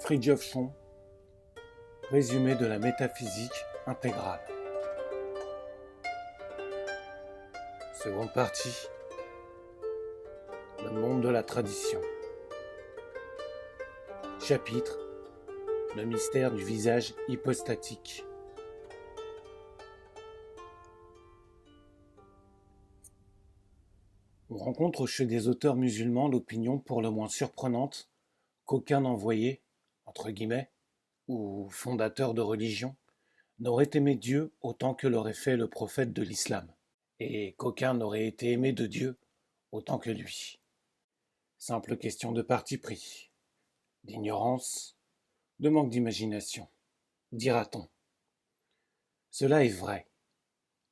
Fridtjof Schuon, résumé de la métaphysique intégrale. Seconde partie, le monde de la tradition. Chapitre, le mystère du visage hypostatique. On rencontre chez des auteurs musulmans l'opinion pour le moins surprenante qu'aucun envoyé, entre guillemets, ou fondateur de religion, n'aurait aimé Dieu autant que l'aurait fait le prophète de l'islam, et qu'aucun n'aurait été aimé de Dieu autant que lui. Simple question de parti pris, d'ignorance, de manque d'imagination, dira-t-on. Cela est vrai,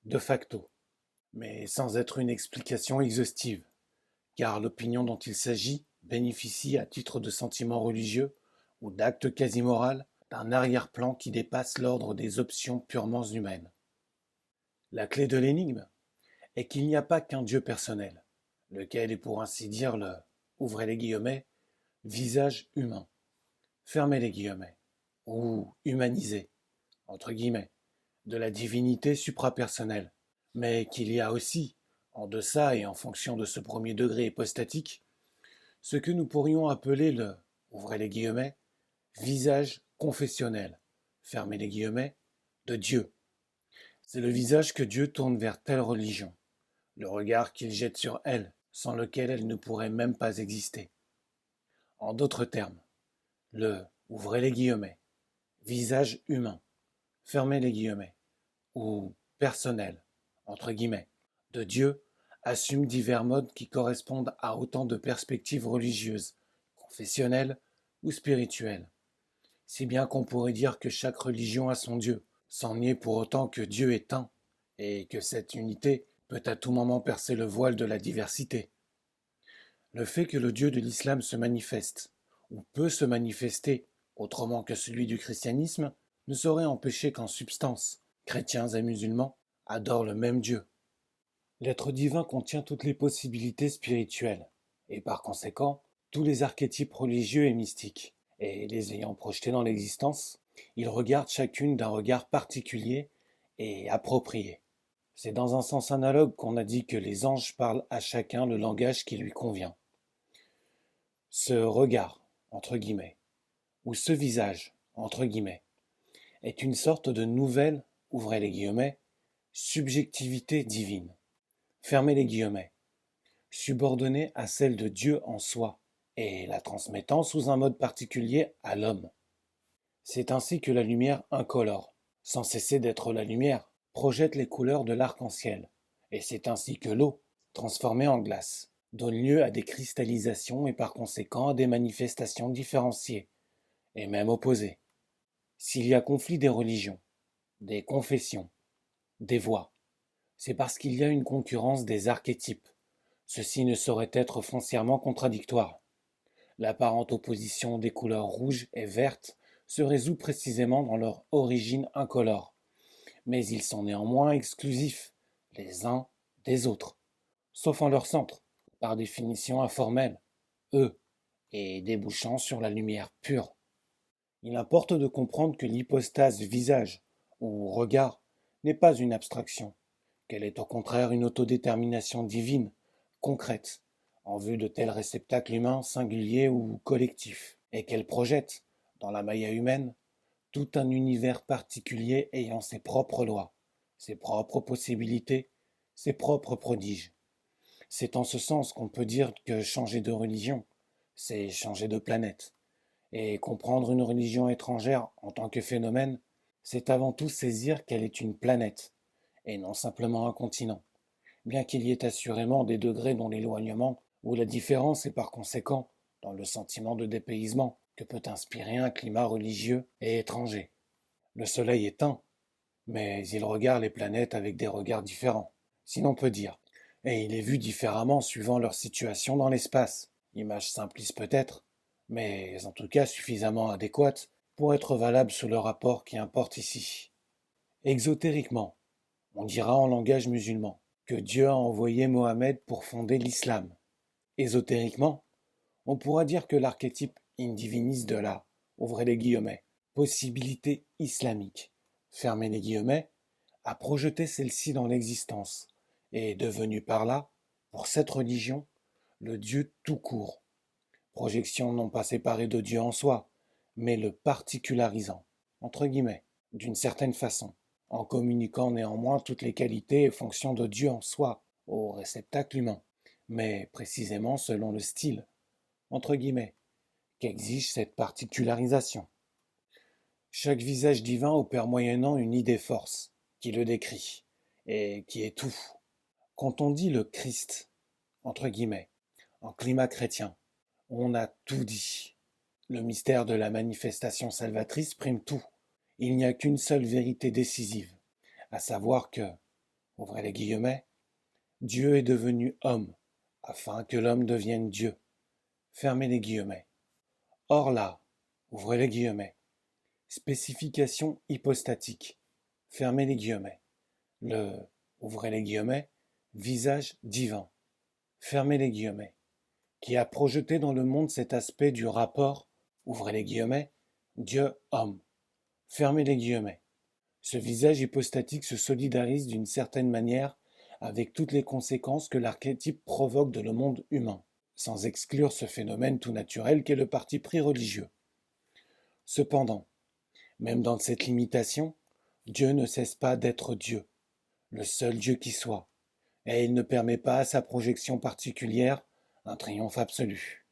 de facto, mais sans être une explication exhaustive, car l'opinion dont il s'agit bénéficie à titre de sentiment religieux ou d'acte quasi moral d'un arrière-plan qui dépasse l'ordre des options purement humaines. La clé de l'énigme est qu'il n'y a pas qu'un Dieu personnel, lequel est pour ainsi dire le, ouvrez les guillemets, visage humain, fermez les guillemets, ou humanisé, entre guillemets, de la divinité suprapersonnelle, mais qu'il y a aussi, en deçà et en fonction de ce premier degré hypostatique, ce que nous pourrions appeler le, ouvrez les guillemets, visage confessionnel, fermez les guillemets, de Dieu. C'est le visage que Dieu tourne vers telle religion, le regard qu'il jette sur elle, sans lequel elle ne pourrait même pas exister. En d'autres termes, le, ouvrez les guillemets, visage humain, fermez les guillemets, ou personnel, entre guillemets, de Dieu, assume divers modes qui correspondent à autant de perspectives religieuses, confessionnelles ou spirituelles. Si bien qu'on pourrait dire que chaque religion a son Dieu, sans nier pour autant que Dieu est un, et que cette unité peut à tout moment percer le voile de la diversité. Le fait que le Dieu de l'islam se manifeste, ou peut se manifester, autrement que celui du christianisme, ne saurait empêcher qu'en substance, chrétiens et musulmans adorent le même Dieu. L'être divin contient toutes les possibilités spirituelles, et par conséquent, tous les archétypes religieux et mystiques, et les ayant projetés dans l'existence, il regarde chacune d'un regard particulier et approprié. C'est dans un sens analogue qu'on a dit que les anges parlent à chacun le langage qui lui convient. Ce regard, entre guillemets, ou ce visage, entre guillemets, est une sorte de nouvelle, ouvrez les guillemets, subjectivité divine, fermez les guillemets, subordonnée à celle de Dieu en soi, et la transmettant sous un mode particulier à l'homme. C'est ainsi que la lumière incolore, sans cesser d'être la lumière, projette les couleurs de l'arc-en-ciel, et c'est ainsi que l'eau, transformée en glace, donne lieu à des cristallisations et par conséquent à des manifestations différenciées, et même opposées. S'il y a conflit des religions, des confessions, des voies, c'est parce qu'il y a une concurrence des archétypes. Ceci ne saurait être foncièrement contradictoire. L'apparente opposition des couleurs rouges et vertes se résout précisément dans leur origine incolore, mais ils sont néanmoins exclusifs, les uns des autres, sauf en leur centre, par définition informelle, eux, et débouchant sur la lumière pure. Il importe de comprendre que l'hypostase visage, ou regard, n'est pas une abstraction, qu'elle est au contraire une autodétermination divine, concrète, en vue de tels réceptacles humains singuliers ou collectifs, et qu'elle projette, dans la maya humaine, tout un univers particulier ayant ses propres lois, ses propres possibilités, ses propres prodiges. C'est en ce sens qu'on peut dire que changer de religion, c'est changer de planète. Et comprendre une religion étrangère en tant que phénomène, c'est avant tout saisir qu'elle est une planète, et non simplement un continent, bien qu'il y ait assurément des degrés dont l'éloignement ou la différence est par conséquent dans le sentiment de dépaysement que peut inspirer un climat religieux et étranger. Le soleil est un, mais il regarde les planètes avec des regards différents, si l'on peut dire, et il est vu différemment suivant leur situation dans l'espace. Image simpliste peut-être, mais en tout cas suffisamment adéquate pour être valable sous le rapport qui importe ici. Exotériquement, on dira en langage musulman que Dieu a envoyé Mohammed pour fonder l'islam. Ésotériquement, on pourra dire que l'archétype indivinis de la, ouvrez les guillemets, possibilité islamique, fermez les guillemets, a projeté celle-ci dans l'existence, et est devenu par là, pour cette religion, le Dieu tout court, projection non pas séparée de Dieu en soi, mais le particularisant, entre guillemets, d'une certaine façon, en communiquant néanmoins toutes les qualités et fonctions de Dieu en soi, au réceptacle humain, mais précisément selon le style, entre guillemets, qu'exige cette particularisation. Chaque visage divin opère moyennant une idée force, qui le décrit, et qui est tout. Quand on dit le Christ, entre guillemets, en climat chrétien, on a tout dit. Le mystère de la manifestation salvatrice prime tout. Il n'y a qu'une seule vérité décisive, à savoir que, ouvrez les guillemets, Dieu est devenu homme, afin que l'homme devienne Dieu. Fermez les guillemets. Or là, ouvrez les guillemets, spécification hypostatique, fermez les guillemets, le, ouvrez les guillemets, visage divin, fermez les guillemets, qui a projeté dans le monde cet aspect du rapport, ouvrez les guillemets, Dieu-homme, fermez les guillemets. Ce visage hypostatique se solidarise d'une certaine manière avec toutes les conséquences que l'archétype provoque dans le monde humain, sans exclure ce phénomène tout naturel qu'est le parti pris religieux. Cependant, même dans cette limitation, Dieu ne cesse pas d'être Dieu, le seul Dieu qui soit, et il ne permet pas à sa projection particulière un triomphe absolu.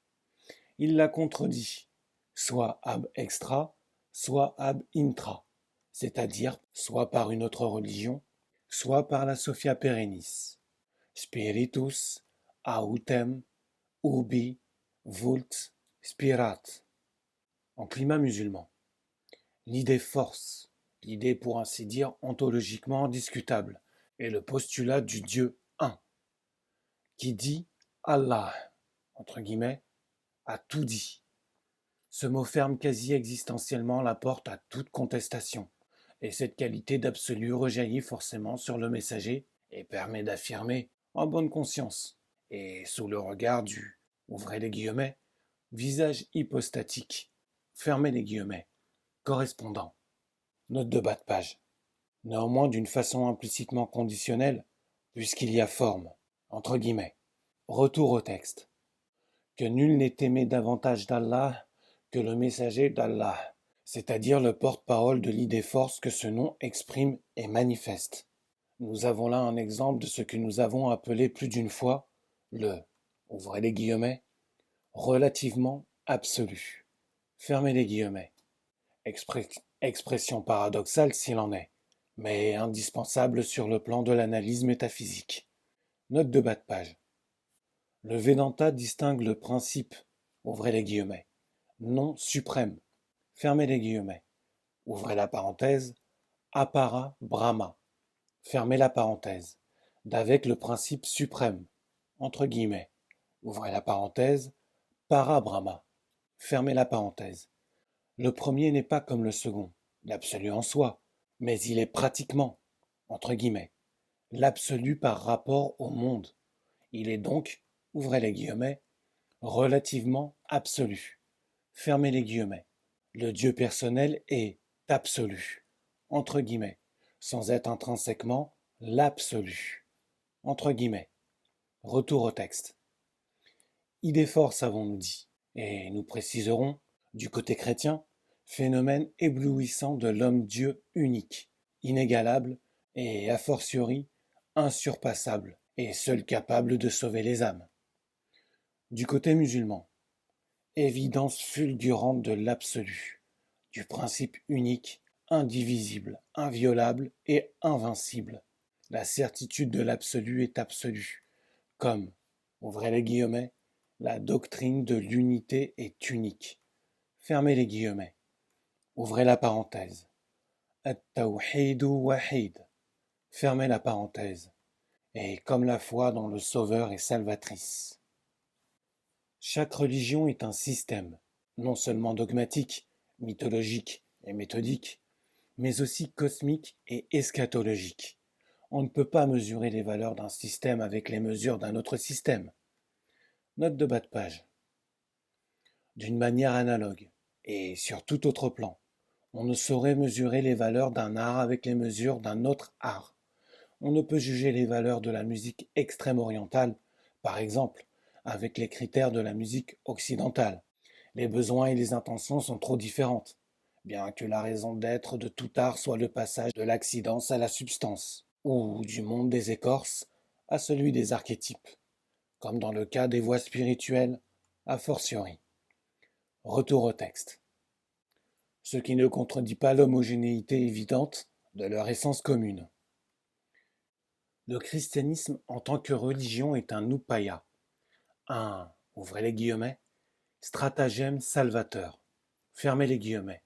Il la contredit, soit ab extra, soit ab intra, c'est-à-dire soit par une autre religion, soit par la Sophia Perennis. Spiritus autem ubi vult spirat. En climat musulman. L'idée force, l'idée pour ainsi dire ontologiquement indiscutable, est le postulat du Dieu un, qui dit Allah, entre guillemets, a tout dit. Ce mot ferme quasi existentiellement la porte à toute contestation, et cette qualité d'absolu rejaillit forcément sur le messager et permet d'affirmer, en bonne conscience, et sous le regard du, ouvrez les guillemets, visage hypostatique, fermez les guillemets, correspondant. Note de bas de page. Néanmoins d'une façon implicitement conditionnelle, puisqu'il y a forme, entre guillemets. Retour au texte. Que nul n'est aimé davantage d'Allah que le messager d'Allah, c'est-à-dire le porte-parole de l'idée force que ce nom exprime et manifeste. Nous avons là un exemple de ce que nous avons appelé plus d'une fois le, ouvrez les guillemets, relativement absolu. Fermez les guillemets. Expression paradoxale s'il en est, mais indispensable sur le plan de l'analyse métaphysique. Note de bas de page. Le Vedanta distingue le principe, ouvrez les guillemets, non suprême, fermez les guillemets, ouvrez la parenthèse, apara brahma, fermez la parenthèse, d'avec le principe suprême, entre guillemets, ouvrez la parenthèse, para brahma, fermez la parenthèse. Le premier n'est pas comme le second, l'absolu en soi, mais il est pratiquement, entre guillemets, l'absolu par rapport au monde. Il est donc, ouvrez les guillemets, relativement absolu. Fermez les guillemets. Le Dieu personnel est absolu, entre guillemets, sans être intrinsèquement l'absolu, entre guillemets. Retour au texte. Idée force, avons-nous dit, et nous préciserons, du côté chrétien, phénomène éblouissant de l'homme-dieu unique, inégalable et a fortiori insurpassable, et seul capable de sauver les âmes. Du côté musulman, évidence fulgurante de l'absolu, du principe unique, indivisible, inviolable et invincible. La certitude de l'absolu est absolue, comme, ouvrez les guillemets, la doctrine de l'unité est unique. Fermez les guillemets. Ouvrez la parenthèse. At-tawhidu wahid. Fermez la parenthèse. Et comme la foi dont le Sauveur est salvatrice. Chaque religion est un système, non seulement dogmatique, mythologique et méthodique, mais aussi cosmique et eschatologique. On ne peut pas mesurer les valeurs d'un système avec les mesures d'un autre système. Note de bas de page. D'une manière analogue, Et sur tout autre plan, on ne saurait mesurer les valeurs d'un art avec les mesures d'un autre art. On ne peut juger les valeurs de la musique extrême orientale, par exemple, avec les critères de la musique occidentale. Les besoins et les intentions sont trop différentes, bien que la raison d'être de tout art soit le passage de l'accidence à la substance, ou du monde des écorces à celui des archétypes, comme dans le cas des voies spirituelles, a fortiori. Retour au texte. Ce qui ne contredit pas l'homogénéité évidente de leur essence commune. Le christianisme en tant que religion est un upaya, un, ouvrez les guillemets, stratagème salvateur, fermez les guillemets,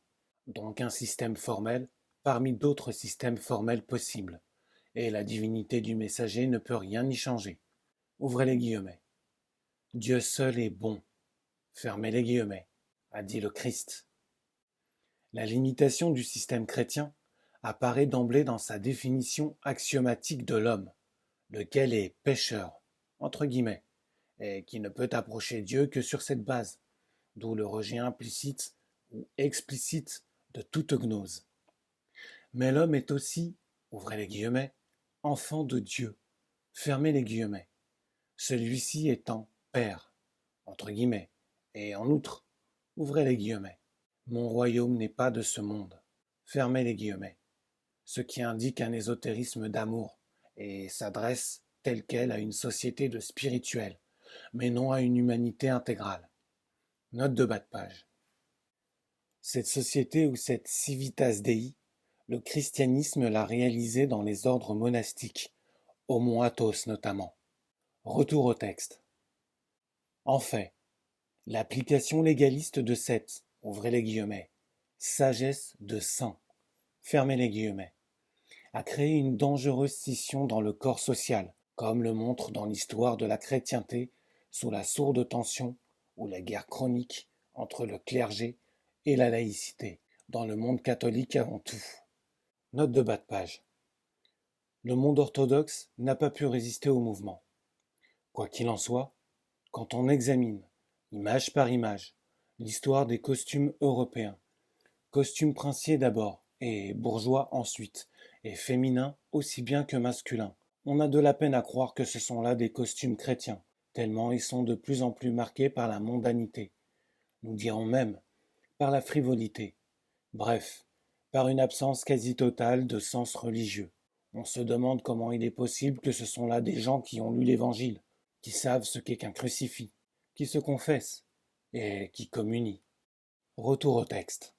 donc un système formel parmi d'autres systèmes formels possibles, et la divinité du messager ne peut rien y changer. Ouvrez les guillemets. Dieu seul est bon, fermez les guillemets, a dit le Christ. La limitation du système chrétien apparaît d'emblée dans sa définition axiomatique de l'homme, lequel est pécheur, entre guillemets, et qui ne peut approcher Dieu que sur cette base, d'où le rejet implicite ou explicite de toute gnose. Mais l'homme est aussi, ouvrez les guillemets, enfant de Dieu, fermez les guillemets, celui-ci étant père, entre guillemets, et en outre, ouvrez les guillemets, mon royaume n'est pas de ce monde, fermez les guillemets, ce qui indique un ésotérisme d'amour et s'adresse telle quelle à une société de spirituel, mais non à une humanité intégrale. Note de bas de page. Cette société ou cette civitas dei, le christianisme l'a réalisée dans les ordres monastiques, au mont Athos notamment. Retour au texte. En fait, l'application légaliste de cette, ouvrez les guillemets, sagesse de saint, fermez les guillemets, a créé une dangereuse scission dans le corps social, comme le montre dans l'histoire de la chrétienté sous la sourde tension ou la guerre chronique entre le clergé et la laïcité, dans le monde catholique avant tout. Note de bas de page. Le monde orthodoxe n'a pas pu résister au mouvement. Quoi qu'il en soit, quand on examine, image par image, l'histoire des costumes européens, costumes princiers d'abord, et bourgeois ensuite, et féminins aussi bien que masculins, on a de la peine à croire que ce sont là des costumes chrétiens, tellement ils sont de plus en plus marqués par la mondanité, nous dirons même par la frivolité, bref, par une absence quasi totale de sens religieux. On se demande comment il est possible que ce sont là des gens qui ont lu l'Évangile, qui savent ce qu'est qu'un crucifix, qui se confessent et qui communient. Retour au texte.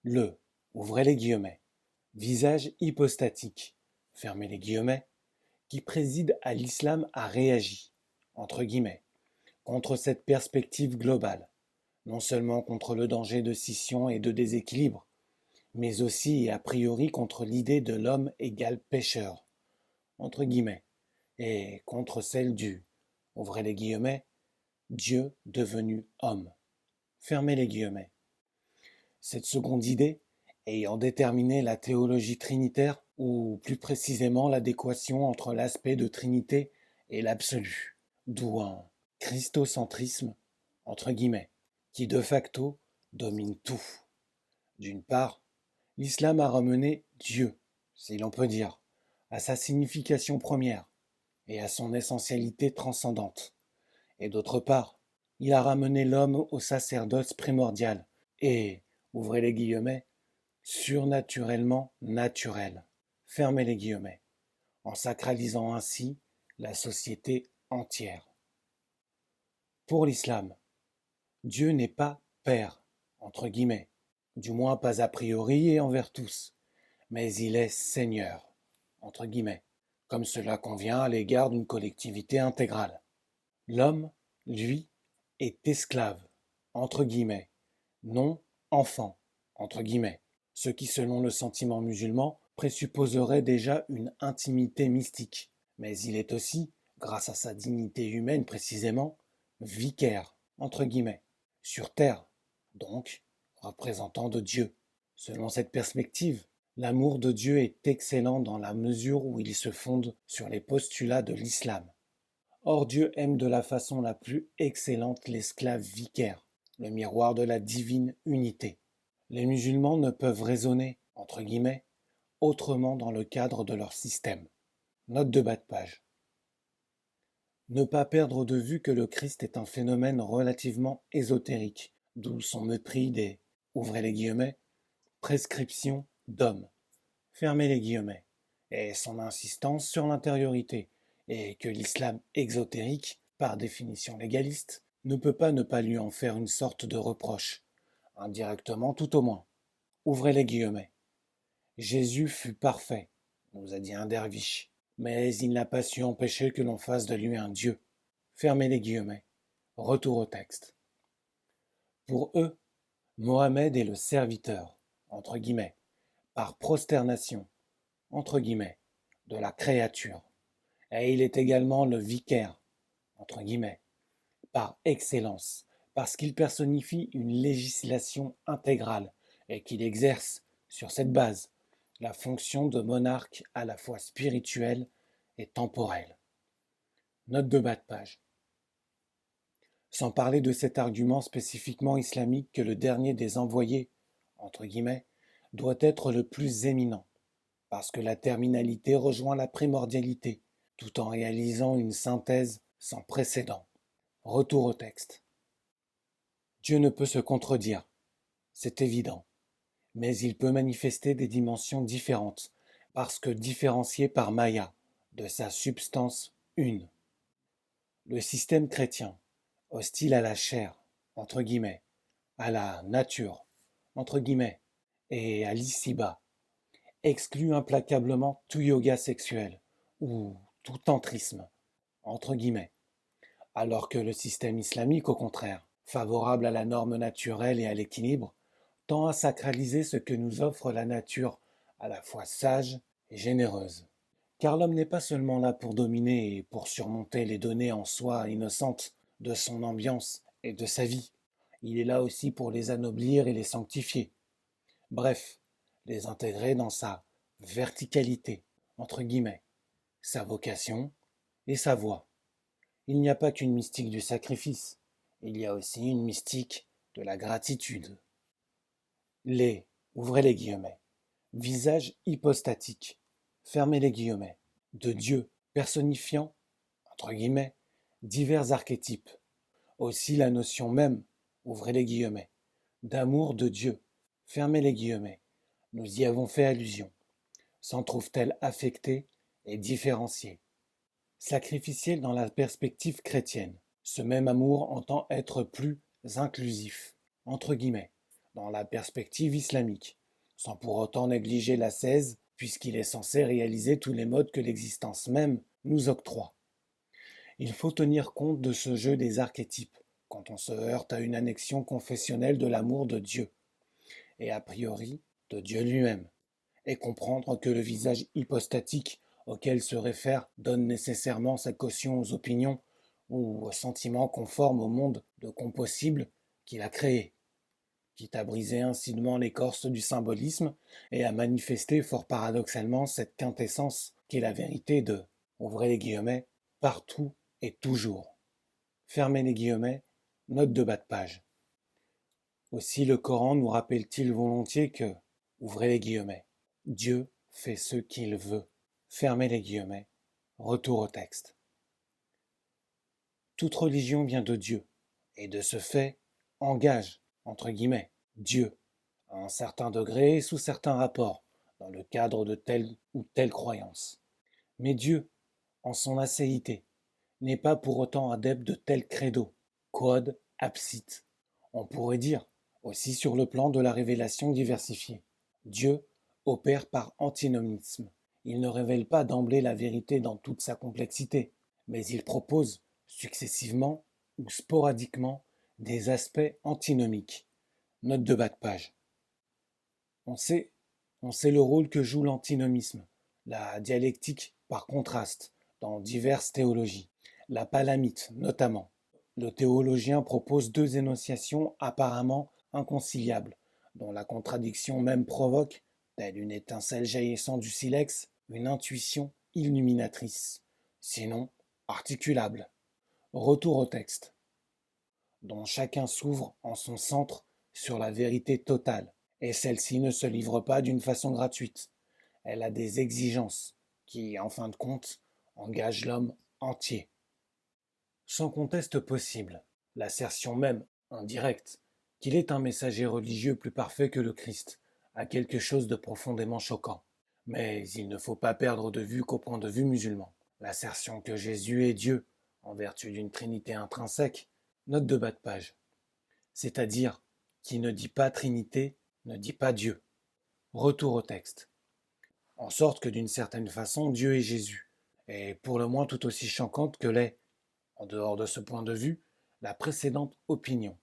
Le, ouvrez les guillemets, visage hypostatique, fermez les guillemets, qui préside à l'islam a réagi, entre guillemets, contre cette perspective globale, non seulement contre le danger de scission et de déséquilibre, mais aussi et a priori contre l'idée de l'homme égal pécheur, entre guillemets, et contre celle du, ouvrez les guillemets, Dieu devenu homme, fermez les guillemets. Cette seconde idée, ayant déterminé la théologie trinitaire, ou plus précisément l'adéquation entre l'aspect de Trinité et l'absolu, d'où un christocentrisme, entre guillemets, qui de facto domine tout. D'une part, l'islam a ramené Dieu, si l'on peut dire, à sa signification première et à son essentialité transcendante. Et d'autre part, il a ramené l'homme au sacerdoce primordial et, ouvrez les guillemets, surnaturellement naturel, fermez les guillemets, en sacralisant ainsi la société entière. Pour l'islam, Dieu n'est pas père, entre guillemets, du moins pas a priori et envers tous, mais il est Seigneur, entre guillemets, comme cela convient à l'égard d'une collectivité intégrale. L'homme, lui, est esclave, entre guillemets, non enfant, entre guillemets, ce qui, selon le sentiment musulman, présupposerait déjà une intimité mystique. Mais il est aussi, grâce à sa dignité humaine précisément, vicaire, entre guillemets, sur terre, donc représentant de Dieu. Selon cette perspective, l'amour de Dieu est excellent dans la mesure où il se fonde sur les postulats de l'islam. Or Dieu aime de la façon la plus excellente l'esclave vicaire, le miroir de la divine unité. Les musulmans ne peuvent raisonner, entre guillemets, autrement dans le cadre de leur système. Note de bas de page. Ne pas perdre de vue que le Christ est un phénomène relativement ésotérique, d'où son mépris des, ouvrez les guillemets, prescriptions d'hommes, fermez les guillemets, et son insistance sur l'intériorité, et que l'islam exotérique, par définition légaliste, ne peut pas ne pas lui en faire une sorte de reproche, indirectement tout au moins. Ouvrez les guillemets. Jésus fut parfait, nous a dit un derviche, mais il n'a pas su empêcher que l'on fasse de lui un Dieu. Fermez les guillemets. Retour au texte. Pour eux, Mohammed est le serviteur, entre guillemets, par prosternation, entre guillemets, de la créature. Et il est également le vicaire, entre guillemets, par excellence, parce qu'il personnifie une législation intégrale et qu'il exerce, sur cette base, la fonction de monarque à la fois spirituelle et temporelle. Note de bas de page. Sans parler de cet argument spécifiquement islamique que le dernier des envoyés, entre guillemets, doit être le plus éminent, parce que la terminalité rejoint la primordialité, tout en réalisant une synthèse sans précédent. Retour au texte. Dieu ne peut se contredire, c'est évident, mais il peut manifester des dimensions différentes, parce que différencié par Maya, de sa substance une. Le système chrétien, hostile à la chair, entre guillemets, à la nature, entre guillemets, et à l'ici-bas, exclut implacablement tout yoga sexuel, ou tout tantrisme, entre guillemets, alors que le système islamique, au contraire, favorable à la norme naturelle et à l'équilibre, tend à sacraliser ce que nous offre la nature, à la fois sage et généreuse. Car l'homme n'est pas seulement là pour dominer et pour surmonter les données en soi innocentes de son ambiance et de sa vie. Il est là aussi pour les anoblir et les sanctifier. Bref, les intégrer dans sa verticalité, entre guillemets, sa vocation et sa voie. Il n'y a pas qu'une mystique du sacrifice, il y a aussi une mystique de la gratitude. Les, ouvrez les guillemets, visage hypostatique, fermez les guillemets, de Dieu personnifiant, entre guillemets, divers archétypes. Aussi la notion même, ouvrez les guillemets, d'amour de Dieu, fermez les guillemets, nous y avons fait allusion, s'en trouve-t-elle affectée et différenciée. Sacrificielle dans la perspective chrétienne, ce même amour entend être plus inclusif, entre guillemets, dans la perspective islamique, sans pour autant négliger l'ascèse, puisqu'il est censé réaliser tous les modes que l'existence même nous octroie. Il faut tenir compte de ce jeu des archétypes, quand on se heurte à une annexion confessionnelle de l'amour de Dieu, et a priori de Dieu lui-même, et comprendre que le visage hypostatique auquel se réfère donne nécessairement sa caution aux opinions ou aux sentiments conformes au monde de compossible qu'il a créé, quitte à briser insidieusement l'écorce du symbolisme et à manifester fort paradoxalement cette quintessence qu'est la vérité de, ouvrez les guillemets, partout et toujours. Fermez les guillemets, note de bas de page. Aussi le Coran nous rappelle-t-il volontiers que, ouvrez les guillemets, Dieu fait ce qu'il veut. Fermez les guillemets. Retour au texte. Toute religion vient de Dieu, et de ce fait, engage, entre guillemets, Dieu, à un certain degré et sous certains rapports, dans le cadre de telle ou telle croyance. Mais Dieu, en son acéité, n'est pas pour autant adepte de tel credo, quod absit. On pourrait dire, aussi sur le plan de la révélation diversifiée. Dieu opère par antinomisme. Il ne révèle pas d'emblée la vérité dans toute sa complexité, mais il propose, successivement ou sporadiquement, des aspects antinomiques. Note de bas de page. On sait le rôle que joue l'antinomisme, la dialectique par contraste, dans diverses théologies. La palamite, notamment. Le théologien propose deux énonciations apparemment inconciliables, dont la contradiction même provoque, telle une étincelle jaillissant du silex, une intuition illuminatrice, sinon articulable. Retour au texte. dont chacun s'ouvre en son centre sur la vérité totale, et celle-ci ne se livre pas d'une façon gratuite. Elle a des exigences qui, en fin de compte, engagent l'homme entier. Sans conteste possible, l'assertion même, indirecte, qu'il est un messager religieux plus parfait que le Christ, a quelque chose de profondément choquant. Mais il ne faut pas perdre de vue qu'au point de vue musulman, l'assertion que Jésus est Dieu, en vertu d'une trinité intrinsèque, note de bas de page. C'est-à-dire, qui ne dit pas Trinité, ne dit pas Dieu. Retour au texte. En sorte que d'une certaine façon, Dieu est Jésus, et pour le moins tout aussi choquante que l'est, en dehors de ce point de vue, la précédente opinion.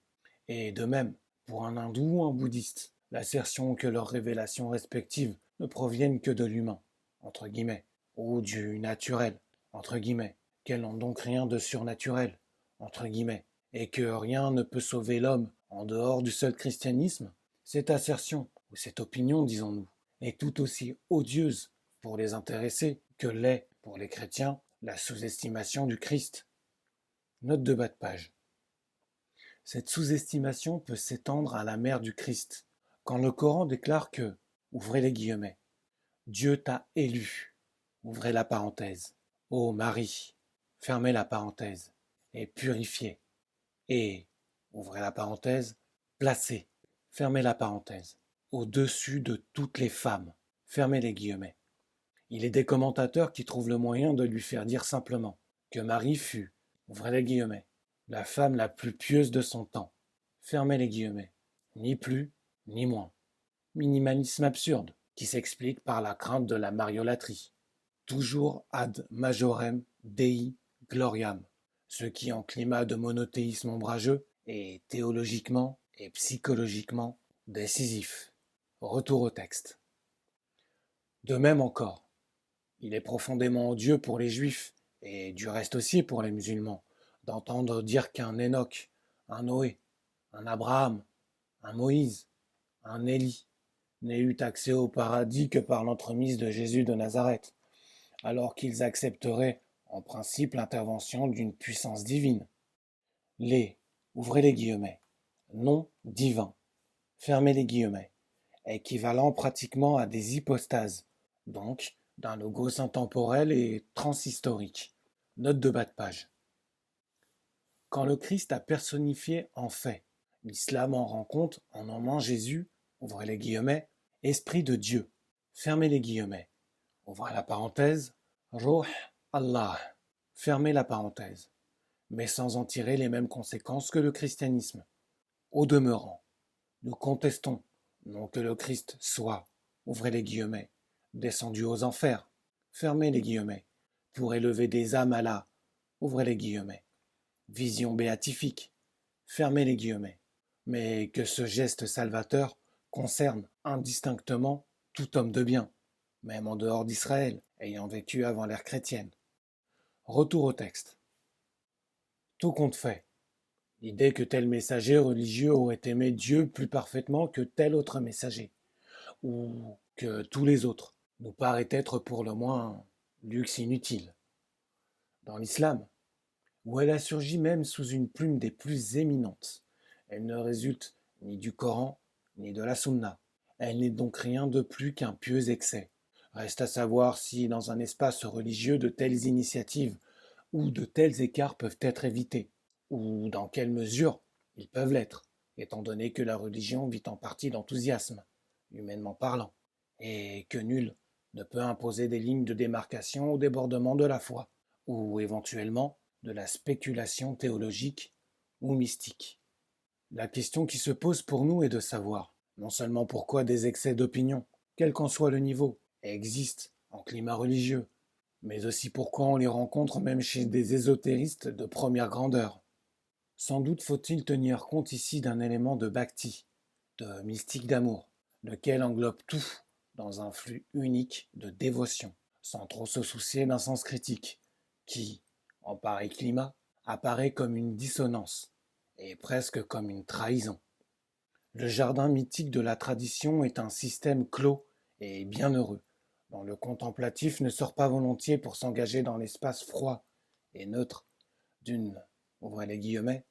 Et de même, pour un hindou ou un bouddhiste, l'assertion que leurs révélations respectives ne proviennent que de l'humain, entre guillemets, ou du naturel, entre guillemets, qu'elles n'ont donc rien de surnaturel, entre guillemets, et que rien ne peut sauver l'homme en dehors du seul christianisme, cette assertion, ou cette opinion, disons-nous, est tout aussi odieuse pour les intéressés que l'est, pour les chrétiens, la sous-estimation du Christ. Note de bas de page. Cette sous-estimation peut s'étendre à la mère du Christ, quand le Coran déclare que, ouvrez les guillemets, Dieu t'a élu, ouvrez la parenthèse, ô Marie, fermez la parenthèse, et purifié, et, ouvrez la parenthèse, placé, fermez la parenthèse, au-dessus de toutes les femmes, fermez les guillemets. Il est des commentateurs qui trouvent le moyen de lui faire dire simplement que Marie fut, ouvrez les guillemets, la femme la plus pieuse de son temps, fermez les guillemets, ni plus, ni moins. Minimalisme absurde, qui s'explique par la crainte de la mariolâtrie. Toujours ad majorem Dei gloriam, ce qui en climat de monothéisme ombrageux est théologiquement et psychologiquement décisif. Retour au texte. De même encore, il est profondément odieux pour les juifs, et du reste aussi pour les musulmans, d'entendre dire qu'un Enoch, un Noé, un Abraham, un Moïse, un Élie n'aient eu accès au paradis que par l'entremise de Jésus de Nazareth, alors qu'ils accepteraient en principe l'intervention d'une puissance divine. Les, ouvrez les guillemets, non divins, fermez les guillemets, équivalent pratiquement à des hypostases, donc d'un logos intemporel et transhistorique. Note de bas de page. Quand le Christ a personnifié en fait, l'islam en rend compte en nommant Jésus, ouvrez les guillemets, Esprit de Dieu, fermez les guillemets, ouvrez la parenthèse, Ruh Allah, fermez la parenthèse, mais sans en tirer les mêmes conséquences que le christianisme. Au demeurant, nous contestons non que le Christ soit, ouvrez les guillemets, descendu aux enfers, fermez les guillemets, pour élever des âmes à la, ouvrez les guillemets, vision béatifique, fermez les guillemets, mais que ce geste salvateur concerne indistinctement tout homme de bien, même en dehors d'Israël, ayant vécu avant l'ère chrétienne. Retour au texte. Tout compte fait, l'idée que tel messager religieux aurait aimé Dieu plus parfaitement que tel autre messager, ou que tous les autres, nous paraît être pour le moins luxe inutile. Dans l'islam, où elle a surgi même sous une plume des plus éminentes, elle ne résulte ni du Coran, ni de la Sunna. Elle n'est donc rien de plus qu'un pieux excès. Reste à savoir si, dans un espace religieux, de telles initiatives ou de tels écarts peuvent être évités, ou dans quelle mesure ils peuvent l'être, étant donné que la religion vit en partie d'enthousiasme, humainement parlant, et que nul ne peut imposer des lignes de démarcation au débordement de la foi, ou éventuellement de la spéculation théologique ou mystique. La question qui se pose pour nous est de savoir, non seulement pourquoi des excès d'opinion, quel qu'en soit le niveau, existent en climat religieux, mais aussi pourquoi on les rencontre même chez des ésotéristes de première grandeur. Sans doute faut-il tenir compte ici d'un élément de bhakti, de mystique d'amour, lequel englobe tout dans un flux unique de dévotion, sans trop se soucier d'un sens critique, qui, en pareil climat, apparaît comme une dissonance, et presque comme une trahison. Le jardin mythique de la tradition est un système clos et bienheureux, dont le contemplatif ne sort pas volontiers pour s'engager dans l'espace froid et neutre d'une, ouvrez les guillemets,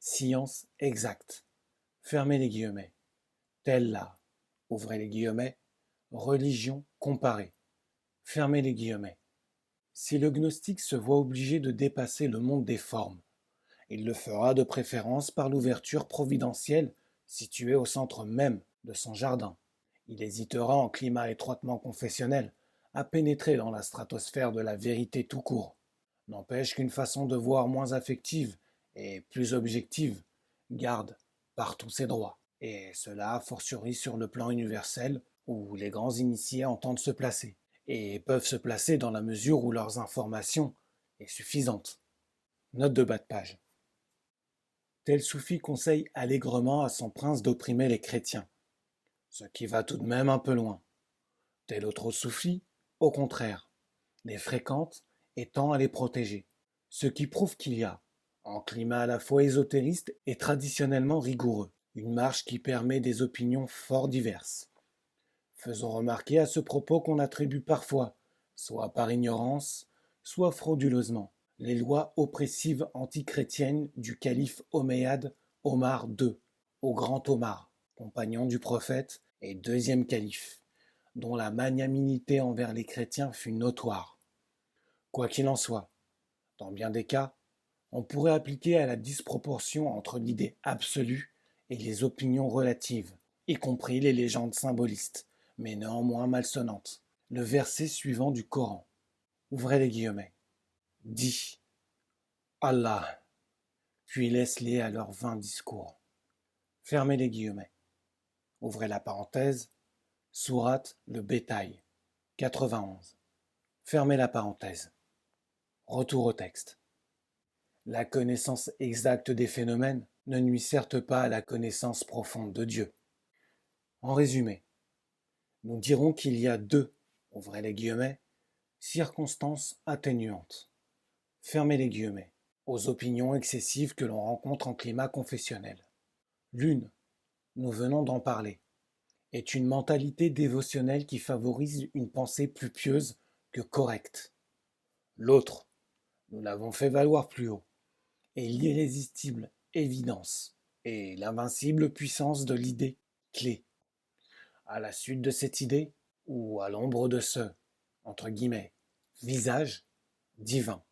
science exacte, fermez les guillemets, telle la, ouvrez les guillemets, religion comparée, fermez les guillemets. Si le gnostique se voit obligé de dépasser le monde des formes, il le fera de préférence par l'ouverture providentielle située au centre même de son jardin. Il hésitera en climat étroitement confessionnel à pénétrer dans la stratosphère de la vérité tout court. N'empêche qu'une façon de voir moins affective et plus objective garde partout ses droits, et cela a fortiori sur le plan universel où les grands initiés entendent se placer, et peuvent se placer dans la mesure où leurs informations est suffisante. Note de bas de page. Tel soufi conseille allègrement à son prince d'opprimer les chrétiens, ce qui va tout de même un peu loin. Tel autre soufi, au contraire, les fréquente et tend à les protéger, ce qui prouve qu'il y a, en climat à la fois ésotériste et traditionnellement rigoureux, une marche qui permet des opinions fort diverses. Faisons remarquer à ce propos qu'on attribue parfois, soit par ignorance, soit frauduleusement, les lois oppressives antichrétiennes du calife omeyyade Omar II, au grand Omar, compagnon du prophète et deuxième calife, dont la magnanimité envers les chrétiens fut notoire. Quoi qu'il en soit, dans bien des cas, on pourrait appliquer à la disproportion entre l'idée absolue et les opinions relatives, y compris les légendes symbolistes, mais néanmoins malsonnantes, le verset suivant du Coran. Ouvrez les guillemets. Dit Allah, puis laisse-les à leurs vains discours. Fermez les guillemets. Ouvrez la parenthèse. Sourate le Bétail, 91. Fermez la parenthèse. Retour au texte. La connaissance exacte des phénomènes ne nuit certes pas à la connaissance profonde de Dieu. En résumé, nous dirons qu'il y a deux, ouvrez les guillemets, circonstances atténuantes, fermez les guillemets, aux opinions excessives que l'on rencontre en climat confessionnel. L'une, nous venons d'en parler, est une mentalité dévotionnelle qui favorise une pensée plus pieuse que correcte. L'autre, nous l'avons fait valoir plus haut, est l'irrésistible évidence et l'invincible puissance de l'idée clé. À la suite de cette idée, ou à l'ombre de ce, entre guillemets, visage divin,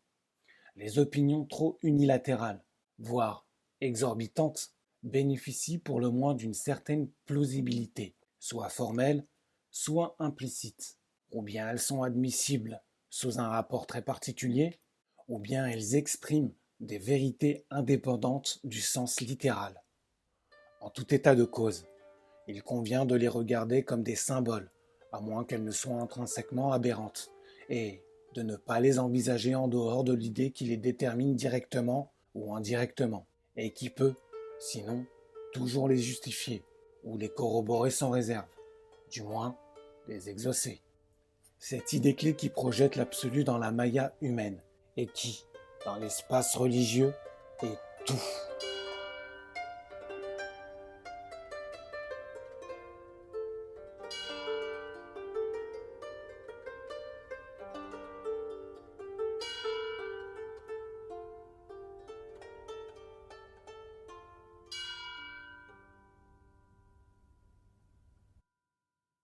les opinions trop unilatérales, voire exorbitantes, bénéficient pour le moins d'une certaine plausibilité, soit formelle, soit implicite, ou bien elles sont admissibles sous un rapport très particulier, ou bien elles expriment des vérités indépendantes du sens littéral. En tout état de cause, il convient de les regarder comme des symboles, à moins qu'elles ne soient intrinsèquement aberrantes, et de ne pas les envisager en dehors de l'idée qui les détermine directement ou indirectement, et qui peut, sinon, toujours les justifier, ou les corroborer sans réserve, du moins les exaucer. Cette idée clé qui projette l'absolu dans la maya humaine, et qui, dans l'espace religieux, est tout.